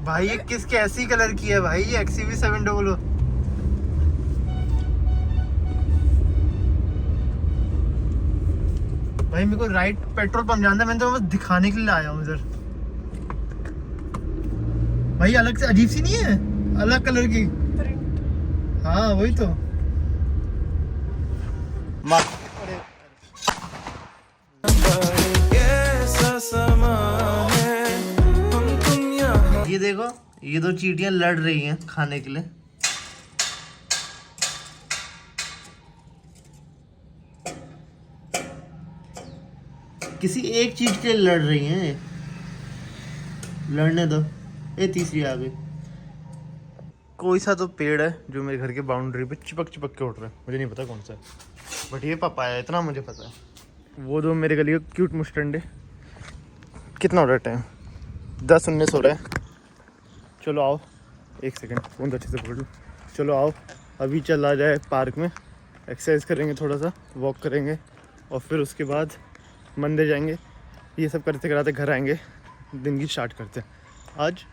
भाई ये किस कैसी कलर की है भाई, ये XUV 700। भाई मेरे को राइट पेट्रोल पंप जाना है, मैंने तो बस दिखाने के लिए आया हूँ इधर। भाई अलग से अजीब सी नहीं है, अलग कलर की प्रिंट। हाँ वही तो। ये देखो, ये दो चींटियां लड़ रही हैं खाने के लिए। किसी एक चीज के लिए लड़ रही हैं, लड़ने दो। ये तीसरी आ गई। कोई सा तो पेड़ है जो मेरे घर के बाउंड्री पे चिपक चिपक के उठ रहा है, मुझे नहीं पता कौन सा है, बट ये पपाया है, इतना मुझे पता है। वो दो मेरे गली का क्यूट मुस्टंडे। कितना हो रहा है टाइम? 10:19 हो रहा है। चलो आओ, एक सेकंड फोन अच्छे से पकड़ लो। चलो आओ, अभी चला जाए पार्क में, एक्सरसाइज करेंगे, थोड़ा सा वॉक करेंगे और फिर उसके बाद मंदिर जाएंगे। ये सब करते कराते घर आएंगे, दिन की स्टार्ट करते हैं। आज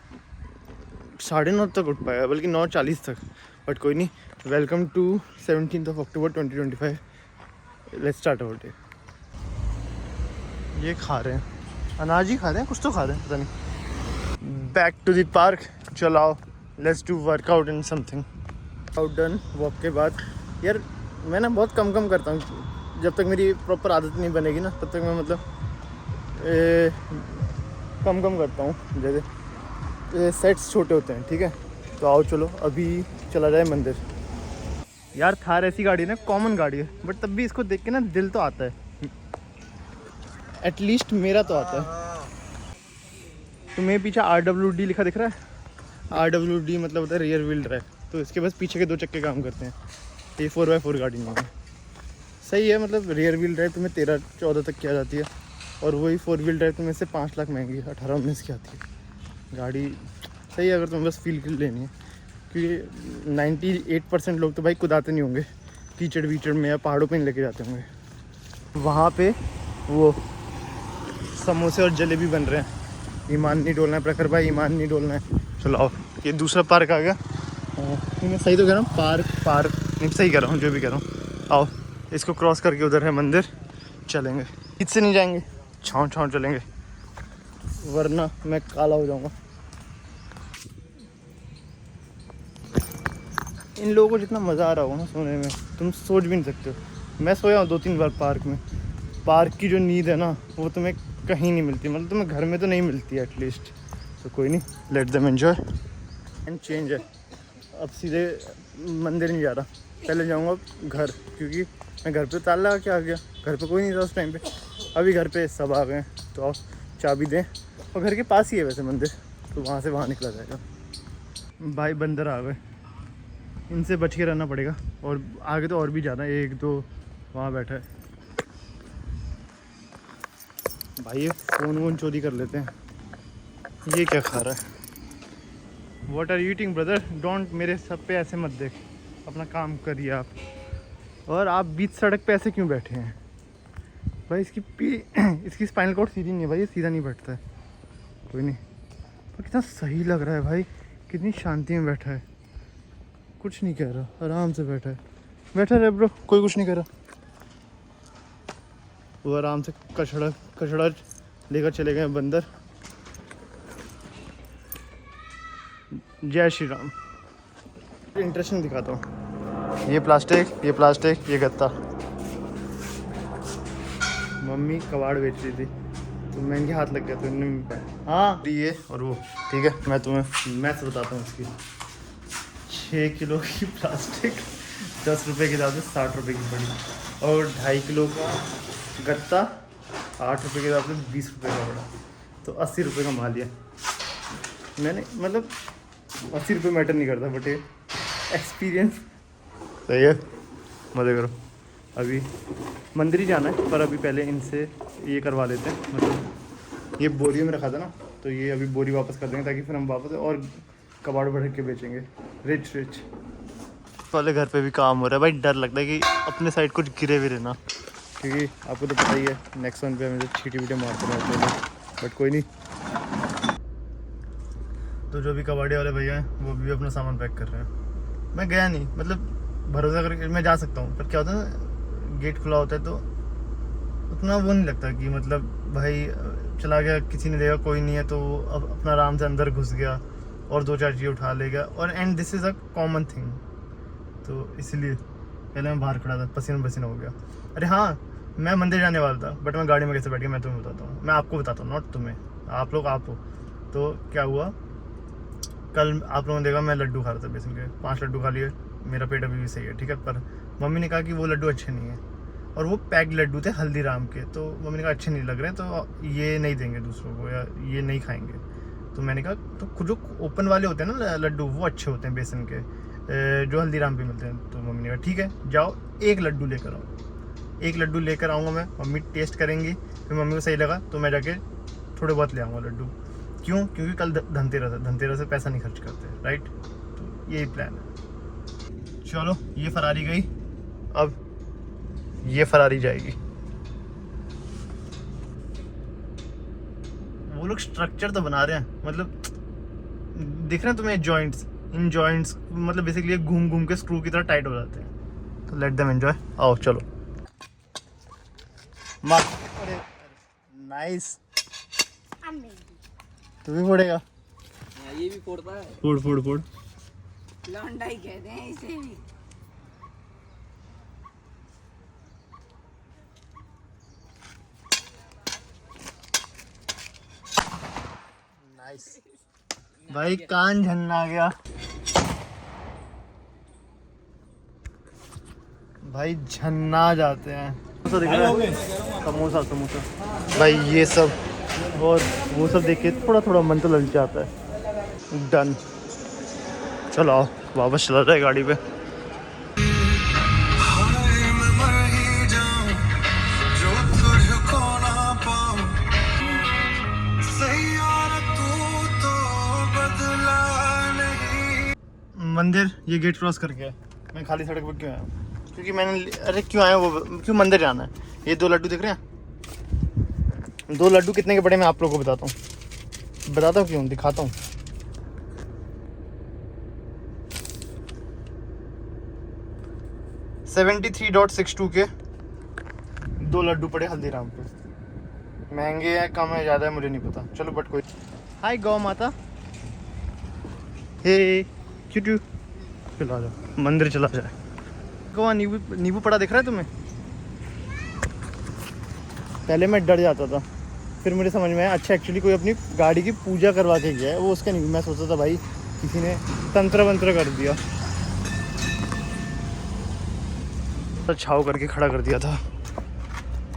9:30 तक उठ पाया, बल्कि 9:40 तक, बट कोई नहीं। Welcome to 17 October 2025। Let's start our day. ये खा रहे हैं अनाज ही खा रहे हैं, कुछ तो खा रहे हैं, पता नहीं। बैक टू द पार्क, चलो आओ, let's do workout in something. Out done walk के बाद। यार मैं ना बहुत कम करता हूँ, जब तक मेरी प्रॉपर आदत नहीं बनेगी ना तब तक मैं मतलब कम करता हूँ। जैसे सेट्स छोटे होते हैं, ठीक है। तो आओ चलो अभी चला जाए मंदिर। यार थार ऐसी गाड़ी है ना, कॉमन गाड़ी है, बट तब भी इसको देख के ना दिल तो आता है, एटलीस्ट मेरा तो आता है। तुम्हें पीछे RWD लिखा दिख रहा है? RWD मतलब होता है रियर व्हील ड्राइव, तो इसके बस पीछे के 2 चक्के काम करते हैं। ये 4x4 गाड़ी नहीं है, सही है। मतलब रियर व्हील ड्राइव तुम्हें 13-14 तक की आ जाती है, और वही 4 व्हील ड्राइव तुम्हें से 5 लाख महंगी 18-19 की आती है। गाड़ी सही है अगर तुम्हें बस फील के लिए लेनी है, क्योंकि 98% लोग तो भाई कुदाते नहीं होंगे कीचड़ वीचड़ में, या पहाड़ों पे नहीं लेके जाते होंगे। वहाँ पे वो समोसे और जलेबी बन रहे हैं। ईमान नहीं डोलना है प्रखर भाई, ईमान नहीं डोलना है। चलो आओ, ये दूसरा पार्क आ गया। मैं सही तो कह रहा हूँ, पार्क नहीं, सही कह रहा हूँ, जो भी कह रहा हूँ। आओ, इसको क्रॉस करके उधर है मंदिर, चलेंगे। इससे नहीं जाएंगे, छाँव चलेंगे, वरना मैं काला हो जाऊँगा। इन लोगों को जितना मज़ा आ रहा होगा ना सोने में, तुम सोच भी नहीं सकते हो। मैं सोया हूँ 2-3 बार पार्क में। पार्क की जो नींद है ना, वो तुम्हें कहीं नहीं मिलती, मतलब तुम्हें घर में तो नहीं मिलती है एटलीस्ट। तो कोई नहीं, let them enjoy. And change है, अब सीधे मंदिर नहीं जा रहा, पहले जाऊँगा घर, क्योंकि मैं घर पे ताला लगा के आ गया। घर पे कोई नहीं था उस टाइम पे, अभी घर पे सब आ गए। तो आओ चाबी दें, और घर के पास ही है वैसे मंदिर, तो वहाँ से वहाँ निकला जाएगा। भाई बंदर आ गए, इनसे बच के रहना पड़ेगा। और आगे तो और भी ज़्यादा, 1-2 वहाँ बैठा है। भाई ये फ़ोन चोरी कर लेते हैं। ये क्या खा रहा है? What are you eating brother? Don't, मेरे सब पे ऐसे मत देख, अपना काम करिए आप। और आप बीच सड़क पे ऐसे क्यों बैठे हैं भाई? इसकी स्पाइनल कॉर्ड सीधी नहीं है भाई, ये सीधा नहीं बैठता है। कोई नहीं, पर कितना सही लग रहा है भाई, कितनी शांति में बैठा है, कुछ नहीं कह रहा, आराम से बैठा है। बैठा रहे ब्रो, कोई कुछ नहीं कह रहा। वो आराम से कचड़ा लेकर चले गए बंदर। जय श्री राम। इंटरेस्टिंग दिखाता हूँ, ये प्लास्टिक, ये गत्ता। मम्मी कबाड़ बेच रही थी, तो मैं इनके हाथ लग गया, तो इन्होंने हाँ ये और वो, ठीक है। मैं तुम्हें मैथ बताता हूँ इसकी। 6 किलो की प्लास्टिक 10 रुपये के हिसाब से 60 रुपये की पड़ी, और 2.5 किलो का गत्ता 8 रुपये के हिसाब से 20 रुपये का पड़ा, तो 80 रुपये का माल लिया मैंने। मतलब 80 रुपये मैटर नहीं करता, बट ये एक्सपीरियंस सही है, मज़े करो। अभी मंदिर ही जाना है, पर अभी पहले इनसे ये करवा लेते हैं। मतलब ये बोरियों में रखा था ना, तो ये अभी बोरी वापस कर देंगे, ताकि फिर हम वापस और कबाड़ बढ़ के बेचेंगे। रिच वाले घर पे भी काम हो रहा है भाई। डर लगता है कि अपने साइड कुछ गिरे भी रहना, क्योंकि आपको तो पता ही है नेक्स्ट वन पे हमें छीटी वीटे मारते रहते हैं, बट कोई नहीं। तो जो भी कबाड़ी वाले भैया हैं वो भी अपना सामान पैक कर रहे हैं। मैं गया नहीं, मतलब भरोसा करके मैं जा सकता हूँ, पर क्या होता है ना, गेट खुला होता है तो उतना वो नहीं लगता कि मतलब भाई चला गया, किसी ने देखा कोई नहीं है तो अब अपना आराम से अंदर घुस गया और 2-4 चीज़ें उठा ले गया। और and this is a common thing, तो इसलिए पहले मैं बाहर खड़ा था, पसीना पसीना हो गया। अरे हाँ, मैं मंदिर जाने वाला था, बट मैं गाड़ी में कैसे बैठ गया मैं तुम्हें बताता हूँ, मैं आपको बताता हूँ, नॉट तुम्हें, आप लोग आप हो। तो क्या हुआ, कल आप लोगों ने देखा मैं लड्डू खा रहा था बेसन के, 5 लड्डू खा लिए, मेरा पेट अभी भी सही है, ठीक है। पर मम्मी ने कहा कि वो लड्डू अच्छे नहीं है, और वो पैक्ड लड्डू थे हल्दीराम के, तो मम्मी ने कहा अच्छे नहीं लग रहे तो ये नहीं देंगे दूसरों को, या ये नहीं खाएंगे। तो मैंने कहा तो खुद जो ओपन वाले होते हैं ना लड्डू, वो अच्छे होते हैं बेसन के, जो हल्दीराम पे मिलते हैं। तो मम्मी ने कहा ठीक है जाओ 1 लड्डू लेकर आओ। 1 लड्डू लेकर आऊँगा मैं, मम्मी टेस्ट करेंगी, फिर मम्मी को सही लगा तो मैं जाके थोड़े बहुत ले आऊँगा लड्डू। क्यों? क्योंकि कल धनतेरस है, धनतेरस से पैसा नहीं खर्च करते, राइट। तो यही प्लान है। चलो ये फरारी गई, अब ये फरारी जाएगी। वो लोग स्ट्रक्चर तो बना रहे हैं, मतलब दिख रहे हैं तुम्हें जॉइंट्स, इन जॉइंट्स मतलब बेसिकली घूम घूम के स्क्रू की तरह टाइट हो जाते हैं। तो लेट देम एंजॉय, आओ चलो। मार, अरे नाइस, तू भी फोड़ेगा? ये भी फोड़ता है। फोड़ फोड़ फोड़। लौंडा ही कहते हैं इसे भी। नाइस भाई, कान झन्ना गया भाई, झन्ना जाते हैं। समोसा दिख रहा है, समोसा समोसा भाई, ये सब और वो सब देख के थोड़ा थोड़ा मन तो ललचाता है। डन, चलो आओ वापस चला जाए गाड़ी पे। मंदिर ये गेट क्रॉस करके है, मैं खाली सड़क पर क्यों आया? क्योंकि मैंने, अरे क्यों आया वो, क्यों मंदिर जाना है। ये 2 लड्डू दिख रहे हैं, 2 लड्डू कितने के पड़े मैं आप लोगों को बताता हूँ क्यों, दिखाता हूँ। $73.62 के 2 लड्डू पड़े हल्दीराम पे। महंगे हैं, कम है, ज़्यादा है, मुझे नहीं पता। चलो बट कोई। हाय गौ माता, हे क्यों, चला जाओ मंदिर चला जाए। वहाँ नींबू पड़ा दिख रहा है तुम्हें? पहले मैं डर जाता था, फिर मुझे समझ में आया अच्छा एक्चुअली कोई अपनी गाड़ी की पूजा करवा के गया है, वो उसका नहीं। मैं सोचता था भाई किसी ने तंत्र वंत्र कर दिया, तो छाव करके खड़ा कर दिया था।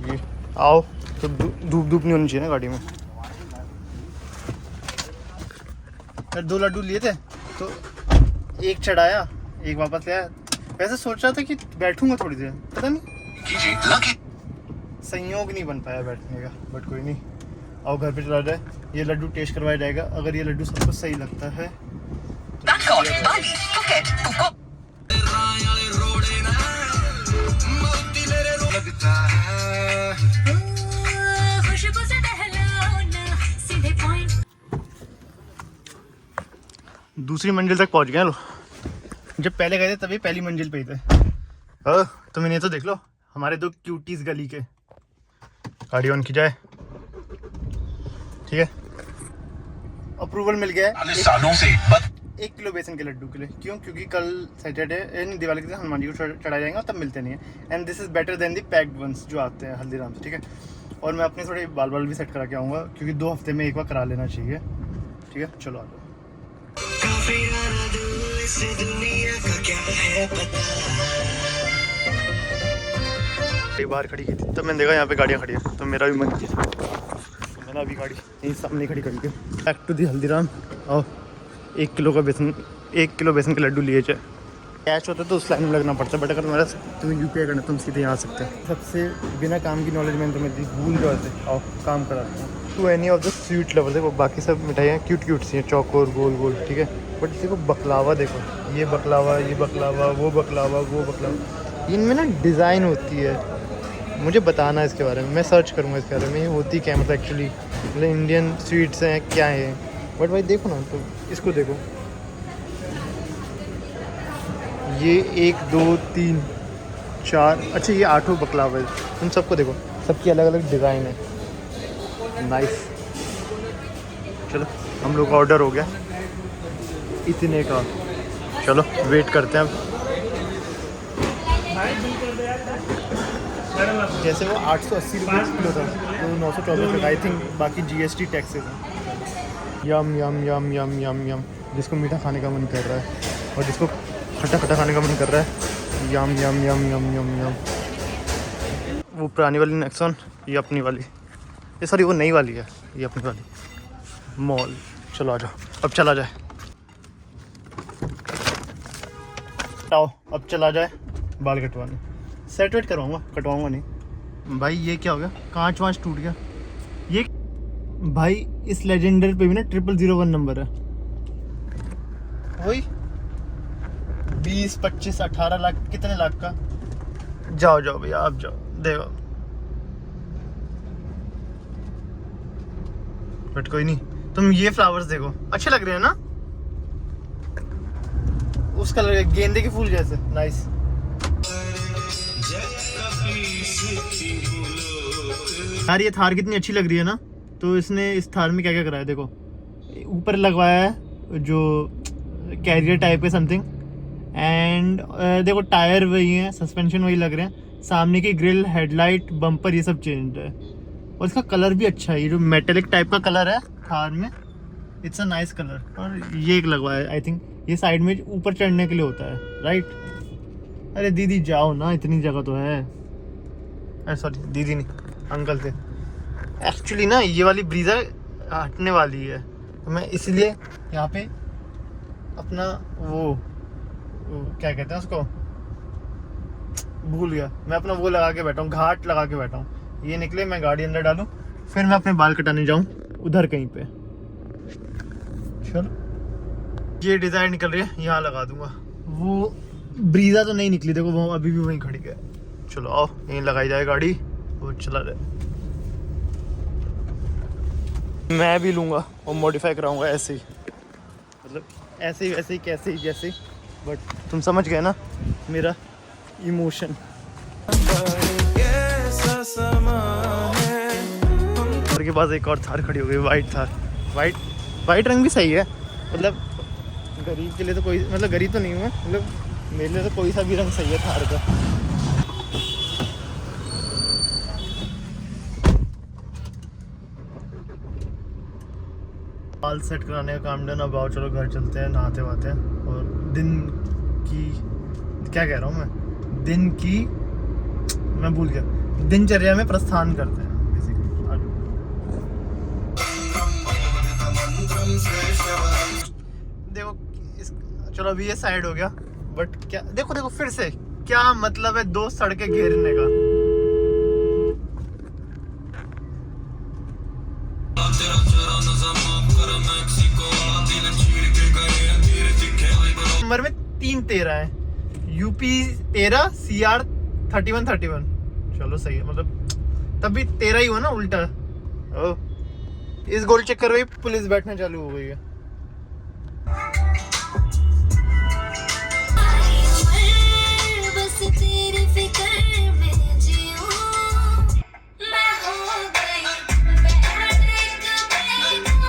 ये आओ, तो धूप धूप नहीं होनी चाहिए ना गाड़ी में। फिर 2 लड्डू लिए थे तो 1 चढ़ाया, 1 वापस ले आया। वैसे सोच रहा था कि बैठूंगा थोड़ी देर, पता नहीं संयोग नहीं बन पाया बैठने का, बट कोई नहीं। आओ घर पे चला जाए, ये लड्डू टेस्ट करवाया जाएगा। अगर ये लड्डू सबको सही लगता है दूसरी मंजिल तक पहुंच गए लोग। जब पहले गए थे तभी पहली मंजिल पे ही थे। तुम इन्हें तो देख लो, हमारे 2 क्यूटीज गली के। गाड़ी ऑन की जाए, ठीक है। अप्रूवल मिल गया है सालों से 1 किलो बेसन के लड्डू के लिए। क्यों? क्योंकि कल सैटरडे दिवाली के दिन हनुमान जी को चढ़ाया जाएगा, तब मिलते नहीं है। And this is better than the packed ones जो आते हैं हल्दीराम से, ठीक है। और मैं अपने थोड़े बाल भी सेट करा के आऊँगा, क्योंकि 2 हफ्ते में एक बार करा लेना चाहिए, ठीक है। चलो आ जाओ। बाहर खड़ी की थी तब मैंने देखा यहाँ पे गाड़ियाँ खड़ी है, तो मेरा भी मन किया, तो मैंने अभी गाड़ी यहीं सामने खड़ी करी थी। Back to the Haldiram. और 1 किलो का बेसन, 1 किलो बेसन के लड्डू लिए जाए। कैश होता है तो उस लाइन में लगना पड़ता है, बट अगर तुम्हारा तुम्हें यूपीआई करना तुम सीधे यहाँ आ सकते हैं। सबसे बिना काम की नॉलेज मैंने तुम्हें दी, भूल जाते आओ काम कराते हैं। To any of the sweet lover, देखो बाकी सब मिठाइयाँ क्यूट क्यूट सी हैं, चौकोर गोल गोल, ठीक है। बट देखो बकलावा, देखो ये बकलावा, ये बकलावा, वो बकलावा, वो बकलावा, इनमें ना डिज़ाइन होती है। मुझे बताना इसके बारे में, मैं सर्च करूँगा इसके बारे में, ये होती क्या है मतलब एक्चुअली, मतलब इंडियन स्वीट्स हैं क्या है, बट भाई देखो ना, तो इसको देखो, ये 1 2 3 4, अच्छा ये 8 बकलावा है। उन सबको देखो, सबकी अलग अलग डिज़ाइन है। नाइस। चलो हम लोग का ऑर्डर हो गया इतने का। चलो वेट करते हैं अब। जैसे वो 880 रुपये किलो था, तो 924 रुपये आई थिंक, बाकी GST टैक्सेस हैं। यम यम यम यम यम यम। जिसको मीठा खाने का मन कर रहा है और जिसको खट्टा खट्टा खाने का मन कर रहा है, यम यम यम यम यम यम। वो पुरानी वाली नेक्सॉन, ये अपनी वाली, ये सॉरी वो नई वाली है, ये अपनी वाली। मॉल, चलो आ जाओ, अब चला जाए। आओ अब चला जाए बाल कटवाने। सेट वेट करवाऊँगा, कटवाऊँगा नहीं। भाई ये क्या हो गया, कांच वाँच टूट गया ये। भाई इस लेजेंडर पे भी ना 0001 नंबर है। वही 20 25 18 लाख, कितने लाख का। जाओ जाओ भैया, आप जाओ, देखो। बट कोई नहीं, तुम ये फ्लावर्स देखो, अच्छे लग रहे हैं ना, उस कलर के गेंदे के फूल जैसे। नाइस। यार ये थार कितनी अच्छी लग रही है ना। तो इसने इस थार में क्या क्या कराया देखो, ऊपर लगवाया है जो कैरियर टाइप है समथिंग, एंड देखो टायर वही हैं, सस्पेंशन वही लग रहे हैं, सामने की ग्रिल, हेडलाइट, बम्पर, ये सब चेंज है। और इसका कलर भी अच्छा है, ये जो मेटेलिक टाइप का कलर है थार में, इट्स अ नाइस कलर। और ये एक लगवाया है, आई थिंक ये साइड में ऊपर चढ़ने के लिए होता है, राइट। अरे दीदी जाओ ना, इतनी जगह तो है। अरे सॉरी दीदी नहीं, अंकल थे। एक्चुअली ना ये वाली ब्रीज़ा हटने वाली है, तो मैं इसलिए यहाँ पे अपना वो क्या कहते हैं उसको, भूल गया मैं, अपना वो लगा के बैठा हूँ, घाट लगा के बैठा हूँ। ये निकले, मैं गाड़ी अंदर डालूँ, फिर मैं अपने बाल कटाने जाऊँ उधर कहीं पे। चलो ये डिज़ाइन निकल रही है, यहाँ लगा दूंगा। वो ब्रीज़ा तो नहीं निकली, देखो वो अभी भी वहीं खड़ी है। चलो आओ, यहीं लगाई जाए गाड़ी, वो चला जाए। मैं भी लूँगा और मॉडिफाई कराऊंगा ऐसे ही, मतलब ऐसे ही वैसे ही कैसे ही जैसे ही, बट तुम समझ गए ना मेरा इमोशन। घर के पास एक और थार खड़ी हो गई, वाइट थार। वाइट रंग भी सही है, मतलब गरीब के लिए तो कोई, मतलब गरीब तो नहीं हूँ मैं, मतलब मेरे लिए तो कोई सा भी रंग सही है थार का। बाल सेट कराने का काम डन। अब आओ चलो घर चलते हैं, नहाते वहाते हैं, और दिन की, क्या कह रहा हूँ मैं, दिन की, मैं भूल गया, दिनचर्या में प्रस्थान करते हैं बेसिकली। देखो चलो अभी ये साइड हो गया, बट क्या देखो देखो फिर से क्या मतलब है 2 सड़कें घेरने का। नंबर में 3 13 है, यूपी 13, CR 31 चलो सही है, मतलब तब भी 13 ही हुआ ना उल्टा। ओ, इस गोल चक्कर में पुलिस बैठना चालू हो गई है।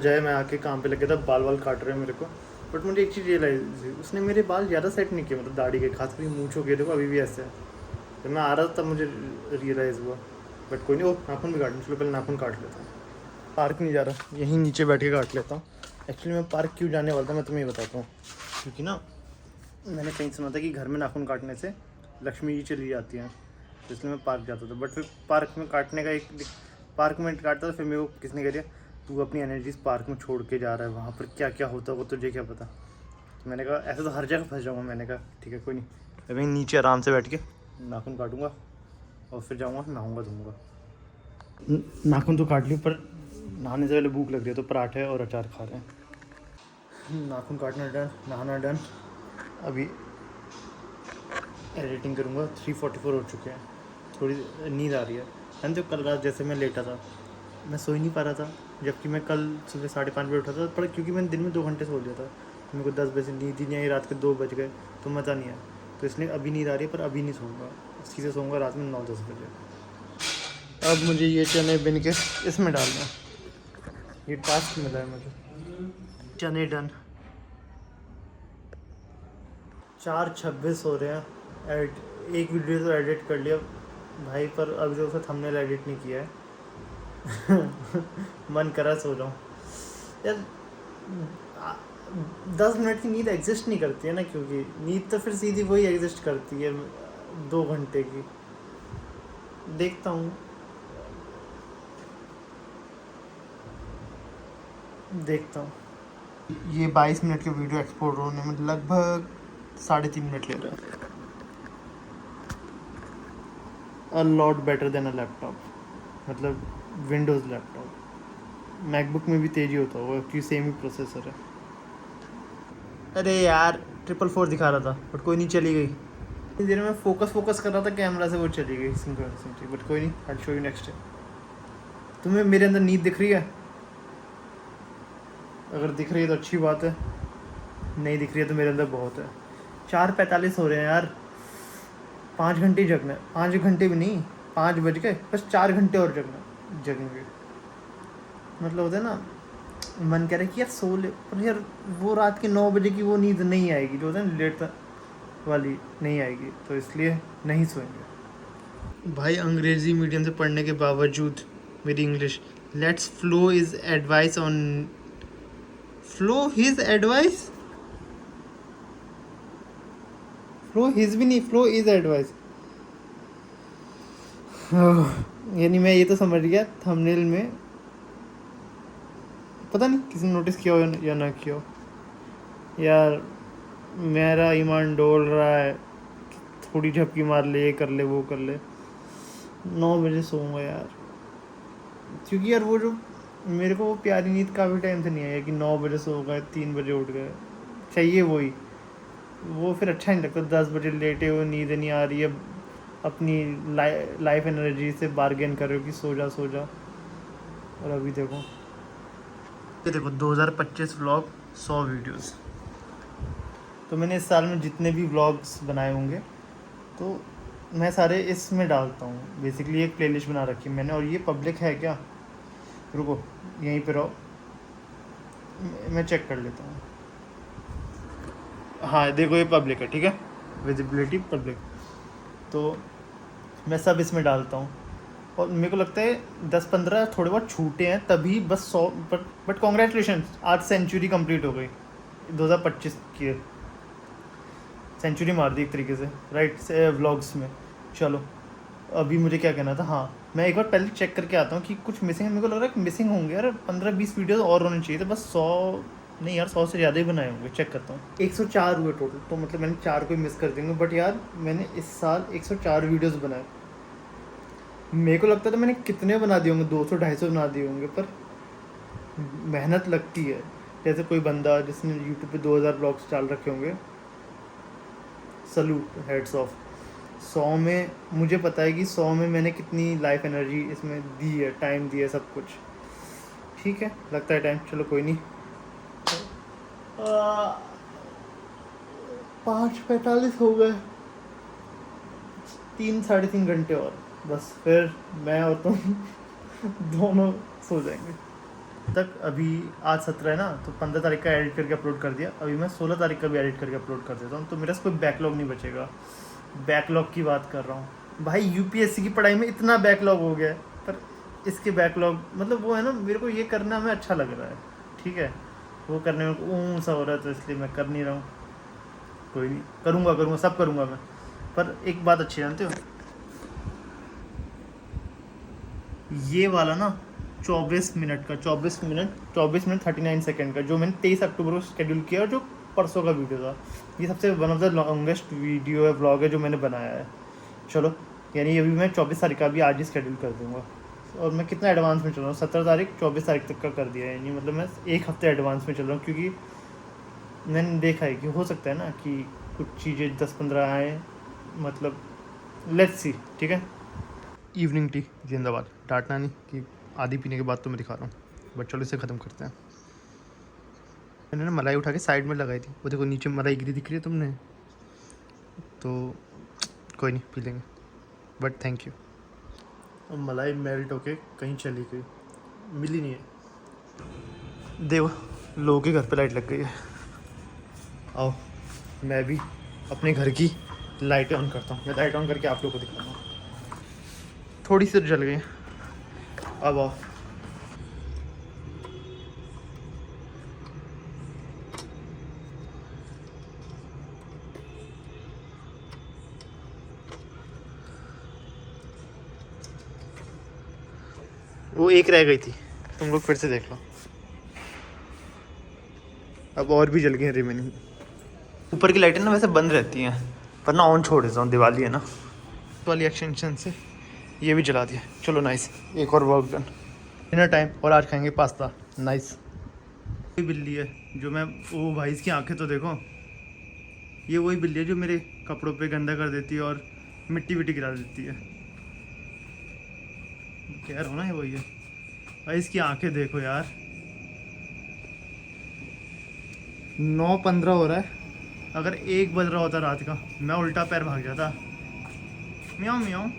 जय मैं आके काम पे लगे था, बाल वाल काट रहे हैं मेरे को, बट मुझे एक चीज़ रियलाइज हुई, उसने मेरे बाल ज़्यादा सेट नहीं किए, मतलब दाढ़ी के, खासकर मूंछ हो गए, देखो अभी भी ऐसे है। जब मैं आ रहा था तब मुझे रियलाइज़ हुआ, बट कोई नहीं। वो नाखून भी काटना, चलो पहले नाखून काट लेता हूँ। पार्क नहीं जा रहा, यहीं नीचे बैठ के काट लेता हूँ। एक्चुअली मैं पार्क क्यों जाने वाला था मैं तुम्हें बताता हूँ, क्योंकि ना मैंने कहीं सुना था कि घर में नाखून काटने से लक्ष्मी जी चली जाती हैं, तो इसलिए मैं पार्क जाता था। बट फिर पार्क में काटने का पार्क में काटता था, फिर मेरे को किसने कह दिया तू अपनी एनर्जीज पार्क में छोड़ के जा रहा है, वहाँ पर क्या क्या होता है वो तुझे क्या पता। तो मैंने कहा ऐसे तो हर जगह फंस जाऊँगा। मैंने कहा ठीक है कोई नहीं, मैं वहीं नीचे आराम से बैठ के नाखून काटूँगा और फिर जाऊँगा, नहाऊँगा धोऊँगा। नाखून तो काट ली, पर नहाने से पहले भूख लग रही है, तो पराठे और अचार खा रहे हैं। नाखून काटना डन, नहाना डन। अभी एडिटिंग करूँगा। 3:44 हो चुके हैं, थोड़ी नींद आ रही है। तो कल रात जैसे मैं लेटा था, मैं सो ही नहीं पा रहा था, जबकि मैं कल सुबह 5:30 बजे उठा था, पर क्योंकि मैंने दिन में 2 घंटे सो लिया था, मेरे को 10 बजे से नींद ही नहीं आई, रात के 2 बज गए, तो मज़ा नहीं आया। तो इसलिए अभी नींद आ रही है, पर अभी नहीं सोऊंगा, सीधे सोऊंगा रात में 9-10 बजे। अब मुझे ये चने बिन के इसमें डालना है, ये टास्क मिला है मुझे। चने डन। 4:26 हो रहे हैं। एक वीडियो तो एडिट कर लिया भाई, पर अभी तो उसका थंबनेल एडिट नहीं किया है। मन करा सो रहा हूँ यार। 10 मिनट की नींद एग्जिस्ट नहीं करती है ना, क्योंकि नींद तो फिर सीधी वही एग्जिस्ट करती है 2 घंटे की। देखता हूँ ये 22 मिनट के वीडियो एक्सपोर्ट होने में लगभग 3.5 मिनट ले रहा है। A lot better than a laptop, मतलब विंडोज़ लैपटॉप। मैकबुक में भी तेज़ी होता होगा क्योंकि सेम ही प्रोसेसर है। अरे यार 444 दिखा रहा था, बट कोई नहीं, चली गई। इतनी देर में फोकस कर रहा था कैमरा से, वो चली गई सिंक्रोनिसिटी, बट कोई नहीं, I show you next time. तुम्हें मेरे अंदर नींद दिख रही है? अगर दिख रही है तो अच्छी बात है, नहीं दिख रही है तो मेरे अंदर बहुत है। 4:45 हो रहे हैं यार, 5 घंटे जगना है। 5 घंटे भी नहीं, 5 बज गए, बस 4 घंटे और जगेंगे। मतलब होता है ना, मन कह रहा है कि यार सो ले, पर यार वो रात के 9 बजे की वो नींद नहीं आएगी, जो होता है ना लेट वाली, नहीं आएगी, तो इसलिए नहीं सोएंगे। भाई अंग्रेज़ी मीडियम से पढ़ने के बावजूद मेरी English, let's flow is advice on flow his advice, flow his भी नहीं, फ्लो इज एडवाइस। यानी मैं ये तो समझ गया थंबनेल में, पता नहीं किसी ने नोटिस किया हो या ना किया हो। यार मेरा ईमान डोल रहा है, थोड़ी झपकी मार ले, ये कर ले, वो कर ले। 9 बजे सोऊंगा यार, क्योंकि यार वो जो मेरे को वो प्यारी नींद काफ़ी टाइम से नहीं आई है कि 9 बजे सो गए 3 बजे उठ गए, चाहिए वही, वो फिर अच्छा नहीं लगता। 10 बजे लेटे हुए, नींद नहीं आ रही है, अपनी लाइफ एनर्जी से बार्गेन कर रहे हो कि सो जा। और अभी देखो, ये देखो 2025 व्लॉग 100 वीडियोस। तो मैंने इस साल में जितने भी व्लॉग्स बनाए होंगे तो मैं सारे इसमें डालता हूँ। बेसिकली एक प्लेलिस्ट बना रखी है मैंने, और ये पब्लिक है क्या? रुको यहीं पे रहो, मैं चेक कर लेता हूँ। हाँ देखो ये पब्लिक है, ठीक है, विजिबिलिटी पब्लिक। तो मैं सब इसमें डालता हूँ, और मेरे को लगता है 10-15 थोड़े बहुत छूटे हैं तभी, बस 100। बट कॉन्ग्रेचुलेशन, आज सेंचुरी कंप्लीट हो गई 2025 की, सेंचुरी मार दी एक तरीके से, राइट, व्लॉग्स में। चलो अभी मुझे क्या कहना था, हाँ मैं एक बार पहले चेक करके आता हूँ कि कुछ मिसिंग है। मेरे को लग रहा है कि मिसिंग होंगे यार, 15-20 वीडियोस और होने चाहिए थे, बस 100 नहीं यार, 100 से ज़्यादा ही बनाए होंगे। चेक करता हूँ, 104 हुए टोटल, तो मतलब मैंने 4 को ही मिस कर देंगे। बट यार मैंने इस साल 104 वीडियोज़ बनाए। मेरे को लगता था मैंने कितने बना दिए होंगे, 200-250 बना दिए होंगे, पर मेहनत लगती है। जैसे कोई बंदा जिसने यूट्यूब पे 2000 ब्लॉग्स डाल रखे होंगे, सलूट, हेड्स ऑफ। 100 में मुझे पता है कि 100 में मैंने कितनी लाइफ एनर्जी इसमें दी है, टाइम दिया है, सब कुछ। ठीक है, लगता है टाइम, चलो कोई नहीं। 5:45 हो गए, 3-3.5 घंटे और, बस फिर मैं और तुम दोनों सो जाएंगे तक। अभी आज 17 है ना, तो 15 तारीख का एडिट करके अपलोड कर दिया। अभी मैं 16 तारीख का भी एडिट करके अपलोड कर देता हूँ, तो मेरा कोई बैकलॉग नहीं बचेगा। बैकलॉग की बात कर रहा हूँ भाई, यूपीएससी की पढ़ाई में इतना बैकलॉग हो गया है, पर इसके बैकलॉग मतलब वो है ना, मेरे को ये करना में अच्छा लग रहा है, ठीक है, वो करने में सा हो रहा है, तो इसलिए मैं कर नहीं रहा हूँ। कोई नहीं, करूँगा, सब करूँगा मैं। पर एक बात अच्छी जानते हो, ये वाला ना 24 मिनट 39 सेकंड का जो मैंने 23 अक्टूबर को शेड्यूल किया, और जो परसों का वीडियो था, ये सबसे one of the longest video है, व्लॉग है जो मैंने बनाया है। चलो यानी अभी मैं 24 तारीख का भी आज ही शेड्यूल कर दूँगा। और मैं कितना एडवांस में चल रहा हूँ, 17 तारीख 24 तारीख तक का कर दिया है, यानी मतलब मैं 1 हफ्ते एडवांस में चल रहा हूँ, क्योंकि मैंने देखा है कि हो सकता है ना कि कुछ चीज़ें 10-15 आए, मतलब लेट्स सी, ठीक है। इवनिंग टी जिंदाबाद, डांटना नहीं कि आधी पीने के बाद तो मैं दिखा रहा हूँ। बट चलो इसे ख़त्म करते हैं। मैंने ना मलाई उठा के साइड में लगाई थी, वो देखो नीचे मलाई गिरी दिख रही है तुमने, तो कोई नहीं पी लेंगे, बट थैंक यू। और मलाई मेल्ट होके कहीं चली गई, मिली नहीं है। देखो लोगों के घर पे लाइट लग गई है। आओ मैं भी अपने घर की लाइटें ऑन करता हूँ। मैं लाइट ऑन करके आप लोगों को दिखाता हूँ। थोड़ी सी जल गई, अब आओ। वो एक रह गई थी, तुम लोग फिर से देख लो। अब और भी जल गई हैं रिमेनिंग। ऊपर की लाइटें ना वैसे बंद रहती हैं, पर ना ऑन छोड़ देता हूँ, दिवाली है ना वाली एक्सटेंशन से ये भी जला दिया। चलो नाइस, एक और वर्क डन। डिनर टाइम और आज खाएंगे पास्ता। नाइस। वही बिल्ली है जो मैं, ओ भाई इसकी आंखें तो देखो, ये वही बिल्ली है जो मेरे कपड़ों पे गंदा कर देती है और मिट्टी विट्टी गिरा देती है। कह रहा हूँ ना ये वही है भाई। इसकी आंखें देखो यार, 9:15 हो रहा है। अगर 1 बज रहा होता रात का, मैं उल्टा पैर भाग जाता। म्याऊं म्याऊं।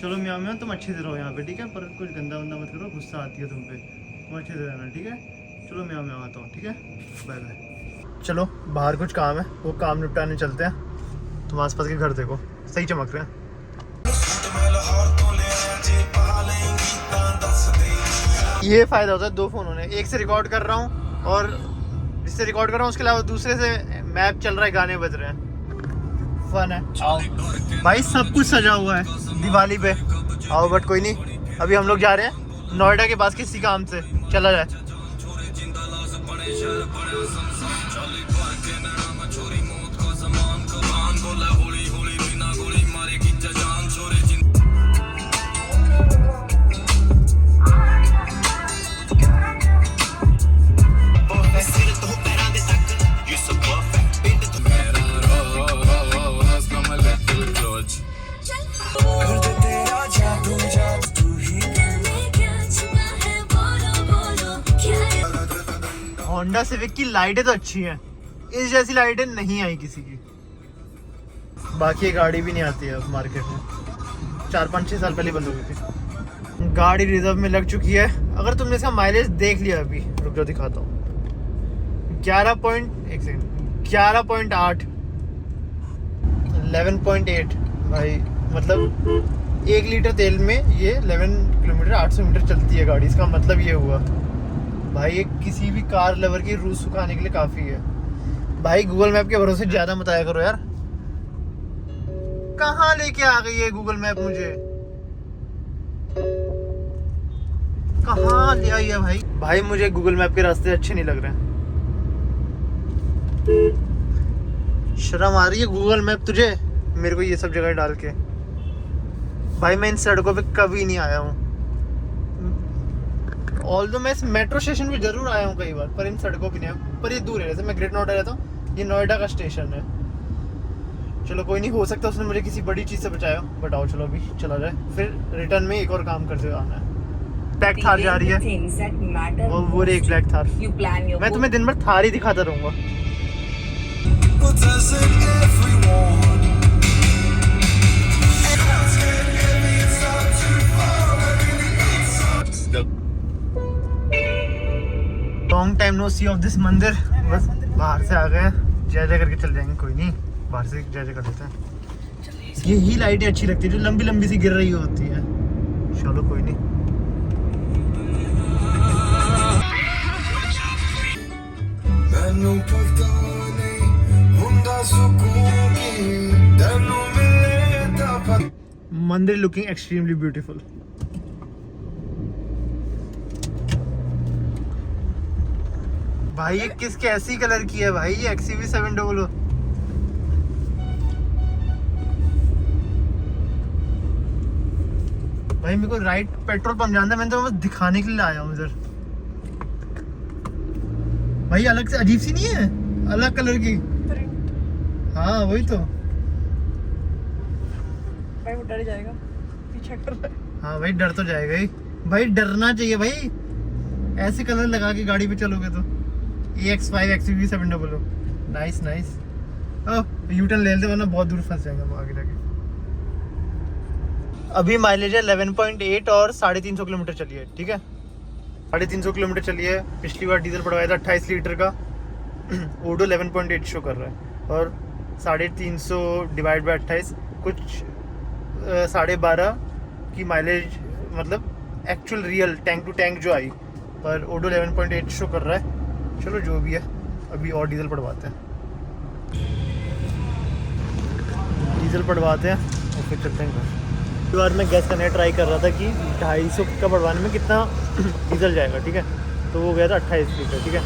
चलो म्याऊं म्याऊं, तुम अच्छे से रहो यहाँ पे, ठीक है, पर कुछ गंदा वंदा मत करो, गुस्सा आती है तुम पे, तुम अच्छे से रहना, ठीक है। चलो म्याऊं म्याऊं आता हूँ, ठीक है, बाय बाय। चलो बाहर कुछ काम है, वो काम निपटाने चलते हैं। तुम आसपास के घर देखो, सही चमक रहे हैं। ये फ़ायदा होता है 2 फ़ोन होने, एक से रिकॉर्ड कर रहा हूँ और जिससे रिकॉर्ड कर रहा हूँ उसके अलावा दूसरे से मैप चल रहा है, गाने बज रहे हैं, फन है भाई। सब कुछ सजा हुआ है दिवाली पे। आओ, बट कोई नहीं, अभी हम लोग जा रहे हैं नोएडा के पास किसी काम से, चला जाए। होंडा सिविक की लाइटें तो अच्छी हैं, इस जैसी लाइटें नहीं आई किसी की। बाकी ये गाड़ी भी नहीं आती है अब मार्केट में, 4-5-6 साल पहले बंद हो गई थी। गाड़ी रिजर्व में लग चुकी है। अगर तुमने इसका माइलेज देख लिया, अभी रुक जाओ दिखाता हूँ। 11.8 11.8 भाई, मतलब 1 लीटर तेल में ये 11 किलोमीटर 800 मीटर चलती है गाड़ी। इसका मतलब ये हुआ भाई, ये किसी भी कार लवर की रूह सुखाने के लिए काफ़ी है भाई। गूगल मैप के भरोसे ज़्यादा मत आया करो यार। कहाँ लेके आ गई है गूगल मैप मुझे, कहाँ ले आई है भाई। भाई मुझे गूगल मैप के रास्ते अच्छे नहीं लग रहे हैं, शर्म आ रही है गूगल मैप तुझे मेरे को ये सब जगह डाल के। भाई मैं इन सड़कों पे कभी नहीं आया हूँ, ऑल्दो मैं इस मेट्रो स्टेशन पे जरूर आया हूँ कई बार, पर इन सड़कों पे नहीं आया। पर ये दूर है, जैसे मैं ग्रेट नोएडा रहता हूँ, ये नोएडा का स्टेशन है। चलो कोई नहीं, हो सकता है उसने मुझे किसी बड़ी चीज़ से बचाया हो। बट आओ चलो अभी चला जाए, फिर रिटर्न में एक और काम करते हुए आना है। ब्लैक थार जा रही है, वो एक ब्लैक थार। मैं तुम्हें दिन भर थार ही दिखाता रहूँगा। Long time no see of this mandir. बस बाहर से आ गए हैं, जय जय करके चल जाएंगे, कोई नहीं, बाहर से जय जय कर देते हैं। यही लाइटें अच्छी लगती है जो लंबी लंबी सी गिर रही होती है। चलो कोई नहीं। मंदिर लुकिंग एक्सट्रीमली ब्यूटीफुल। भाई ये किस कैसी कलर की है भाई, ये XUV700। भाई मेरे को राइट पेट्रोल पंप जाना है, मैंने तो बस दिखाने के लिए आया हूँ इधर। भाई अलग से अजीब सी नहीं है, अलग कलर की। हाँ वही तो भाई, वो डर जाएगा पीछे कर रहा है। हाँ भाई डर तो जाएगा ही भाई, डरना चाहिए भाई। ऐसे कलर लगा के गाड़ी पे चलोगे तो AX5 XUV 700 nice nice. U turn ले लेते वरना बहुत दूर फंस जाएगा हम आगे जाके। अभी माइलेज है 11.8 और 350 किलोमीटर चली है, ठीक है 350 किलोमीटर चली है। पिछली बार डीजल पड़वाया था 28 लीटर का, ओडो 11.8 शो कर रहा है और 350 डिवाइड बाई 28 कुछ 12.5 की माइलेज, मतलब actual real tank to tank जो आई, पर ओडो 11.8 शो कर रहा है। चलो जो भी है, अभी और डीजल पड़वाते हैं, डीजल पड़वाते हैं और फिर चलते हैं घर। इस बार मैं गैस करने ट्राई कर रहा था कि 250 का पड़वाने में कितना डीजल जाएगा, ठीक है तो वो गया था 28 लीटर, ठीक है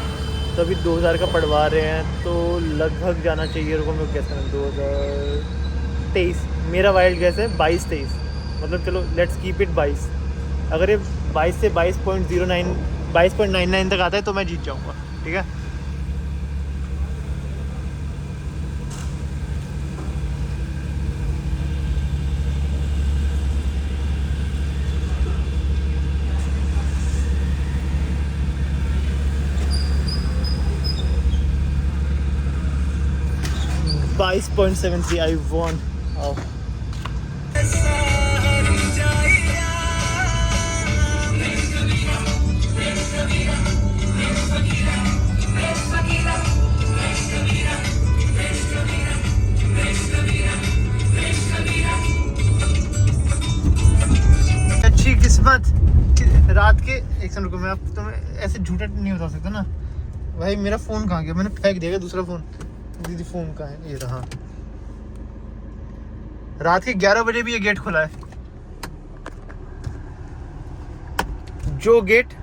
तो अभी 2000 का पड़वा रहे हैं तो लगभग जाना चाहिए। रुको मैं गैस करना 2023, मेरा वाइल्ड गैस है 22-23, मतलब चलो लेट्स कीप इट 22। अगर ये 22 से 22.99 तक आता है तो मैं जीत जाऊँगा, ठीक है। $22.73 I won. Oh. अच्छी किस्मत रात के, एक सेकंड रुको, मैं आप तुम्हें ऐसे झूठा नहीं बता सकता ना भाई। मेरा फ़ोन कहाँ गया, मैंने फेंक दिया दूसरा फ़ोन। दीदी फ़ोन कहाँ है, ये रहा। रात के 11 बजे भी ये गेट खुला है। जो गेट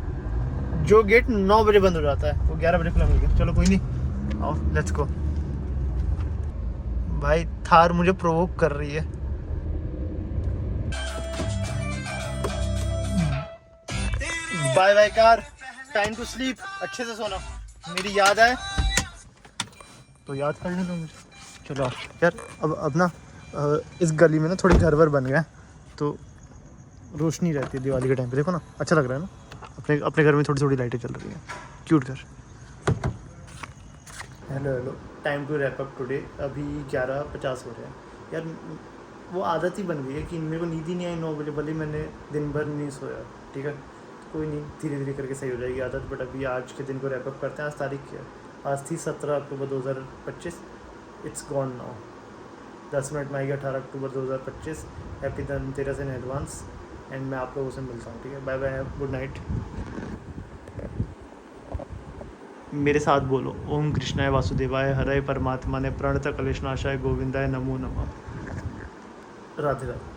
9 बजे बंद हो जाता है वो 11 बजे खुला मिल गया। चलो कोई नहीं, आओ लेट्स गो। भाई थार मुझे प्रोवोक कर रही है। Bye bye car, time to sleep, अच्छे से सोना। मेरी याद आए तो याद करने दो मुझे। चलो यार, अब ना इस गली में ना थोड़ी घर वर बन गया तो रोशनी रहती है दिवाली के टाइम पे, देखो ना अच्छा लग रहा है ना। अपने घर में थोड़ी थोड़ी लाइटें चल रही हैं, क्यूट घर। Hello time to wrap up today. अभी 11:50 हो रहे हैं यार। वो आदत ही बन गई है कि मेरे को नींद ही नहीं आई 9 बजे, भले मैंने दिन भर नहीं सोया, ठीक है कोई नहीं, धीरे धीरे करके सही हो जाएगी आदत। बट अभी आज के दिन को रैप अप करते हैं। आज तारीख क्या है, आज थी 17 October 2025। It's gone now. 10 minute में आएगी 18 अक्टूबर 2025। Happy Dhanteras in advance. And मैं आप लोगों से मिलता हूँ, ठीक है बाय बाय, गुड नाइट। मेरे साथ बोलो, ओम कृष्णाय वासुदेवाय हरे परमात्मा ने प्रणत कलेशनाशाय गोविंदाय नमो नमः। राधे राधे।